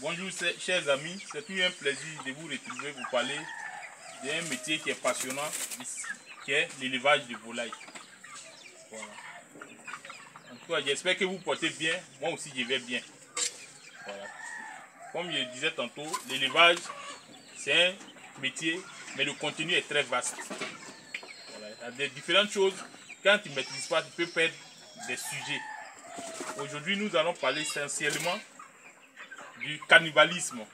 Bonjour chers amis, c'est toujours un plaisir de vous retrouver pour parler d'un métier qui est passionnant, qui est l'élevage de volailles. Voilà. En tout cas, j'espère que vous portez bien, moi aussi je vais bien. Voilà. Comme je disais tantôt, l'élevage c'est un métier, mais le contenu est très vaste. Voilà. Il y a des différentes choses, quand tu ne maîtrises pas, tu peux perdre des sujets. Aujourd'hui, nous allons parler essentiellement du cannibalisme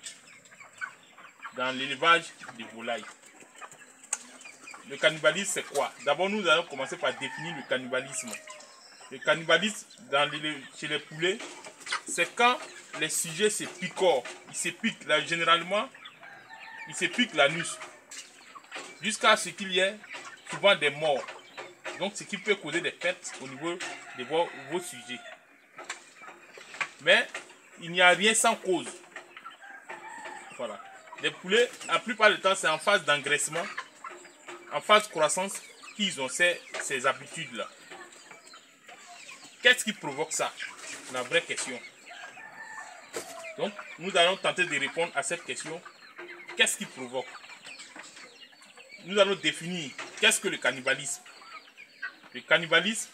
dans l'élevage des volailles. Le cannibalisme, c'est quoi? D'abord, nous allons commencer par définir le cannibalisme. Le cannibalisme chez les poulets, c'est quand les sujets se picorent. Ils se piquent. Là, généralement, ils se piquent l'anus jusqu'à ce qu'il y ait souvent des morts. Donc, ce qui peut causer des pertes au niveau de vos sujets. Mais il n'y a rien sans cause. Voilà. Les poulets, la plupart du temps, c'est en phase d'engraissement, en phase de croissance, qu'ils ont ces habitudes-là. Qu'est-ce qui provoque ça? La vraie question. Donc, nous allons tenter de répondre à cette question. Qu'est-ce qui provoque? Nous allons définir qu'est-ce que le cannibalisme. Le cannibalisme,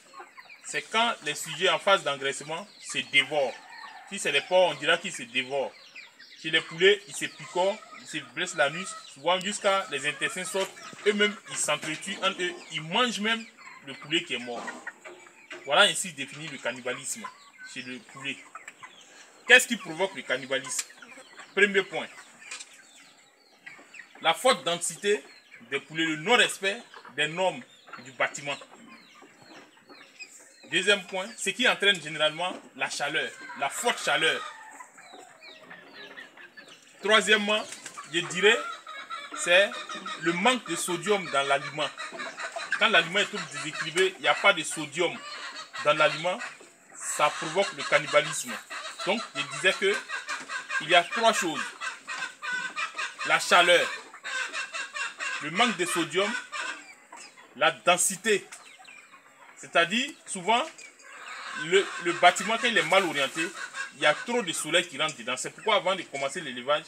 c'est quand les sujets en phase d'engraissement se dévorent. Si c'est les porcs, on dira qu'ils se dévorent. Chez les poulets, ils se picorent, ils se blessent l'anus, souvent jusqu'à les intestins sortent. Eux-mêmes, ils s'entretuent entre eux, ils mangent même le poulet qui est mort. Voilà ainsi défini le cannibalisme chez le poulet. Qu'est-ce qui provoque le cannibalisme? Premier point. La forte densité des poulets, le non-respect des normes du bâtiment. Deuxième point, ce qui entraîne généralement la chaleur, la forte chaleur. Troisièmement, je dirais, c'est le manque de sodium dans l'aliment. Quand l'aliment est trop déséquilibré, il n'y a pas de sodium dans l'aliment, ça provoque le cannibalisme. Donc, je disais que il y a trois choses. La chaleur, le manque de sodium, la densité. C'est-à-dire, souvent, le bâtiment, quand il est mal orienté, il y a trop de soleil qui rentre dedans. C'est pourquoi avant de commencer l'élevage,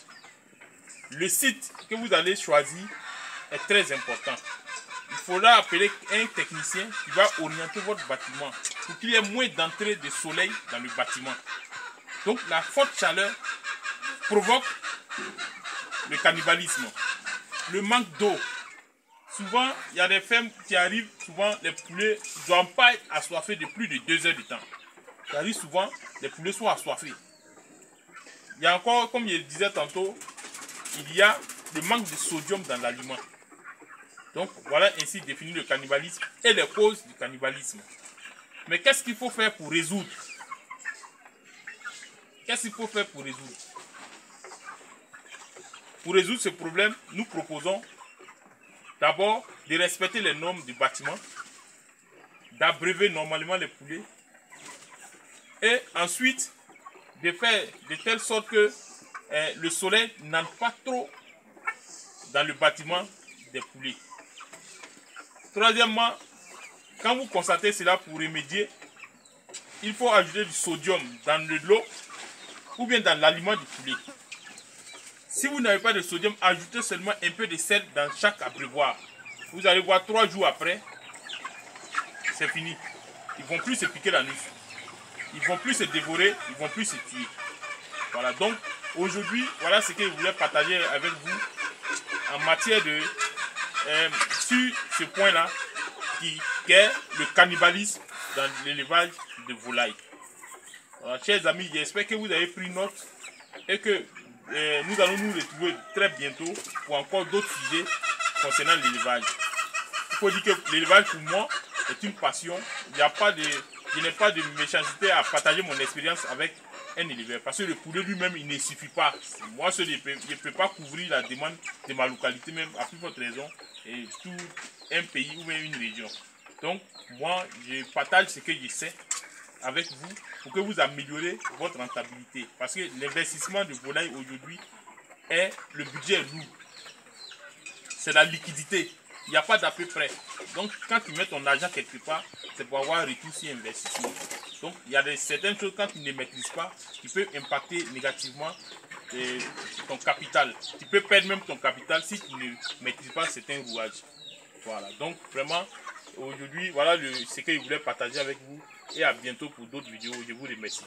le site que vous allez choisir est très important. Il faudra appeler un technicien qui va orienter votre bâtiment pour qu'il y ait moins d'entrée de soleil dans le bâtiment. Donc la forte chaleur provoque le cannibalisme. Le manque d'eau. Souvent, il y a des fermes qui arrivent, souvent les poulets ne doivent pas être assoiffés de plus de 2 heures de temps. Ça arrive souvent, les poulets sont assoiffés. Il y a encore, comme je le disais tantôt, il y a le manque de sodium dans l'aliment. Donc voilà ainsi défini le cannibalisme et les causes du cannibalisme. Mais qu'est-ce qu'il faut faire pour résoudre? Qu'est-ce qu'il faut faire pour résoudre? Pour résoudre ce problème, nous proposons d'abord de respecter les normes du bâtiment, d'abreuver normalement les poulets et ensuite de faire de telle sorte que le soleil n'entre pas trop dans le bâtiment des poulets. Troisièmement, quand vous constatez cela, pour remédier, il faut ajouter du sodium dans l'eau ou bien dans l'aliment du poulet. Si vous n'avez pas de sodium, ajoutez seulement un peu de sel dans chaque abreuvoir. Vous allez voir 3 jours après, c'est fini. Ils ne vont plus se piquer l'anus. Ils ne vont plus se dévorer, ils ne vont plus se tuer. Voilà, donc aujourd'hui, voilà ce que je voulais partager avec vous en matière de sur ce point-là qui est le cannibalisme dans l'élevage de volailles. Voilà, chers amis, j'espère que vous avez pris note et que nous allons nous retrouver très bientôt pour encore d'autres sujets concernant l'élevage. Il faut dire que l'élevage pour moi est une passion. Je n'ai pas de méchanceté à partager mon expérience avec un éleveur. Parce que le poulet lui-même, il ne suffit pas. Moi, je ne peux pas couvrir la demande de ma localité, même à plus forte raison, et tout un pays ou même une région. Donc, moi, je partage ce que je sais avec vous pour que vous améliorez votre rentabilité. Parce que l'investissement de volaille aujourd'hui, le budget est lourd. C'est la liquidité. Il n'y a pas d'à peu près. Donc, quand tu mets ton argent quelque part, c'est pour avoir un retour sur investissement. Donc il y a certaines choses quand tu ne maîtrises pas qui peuvent impacter négativement ton capital. Tu peux perdre même ton capital si tu ne maîtrises pas certains rouages. Voilà, donc vraiment aujourd'hui voilà ce que je voulais partager avec vous et à bientôt pour d'autres vidéos. Je vous remercie.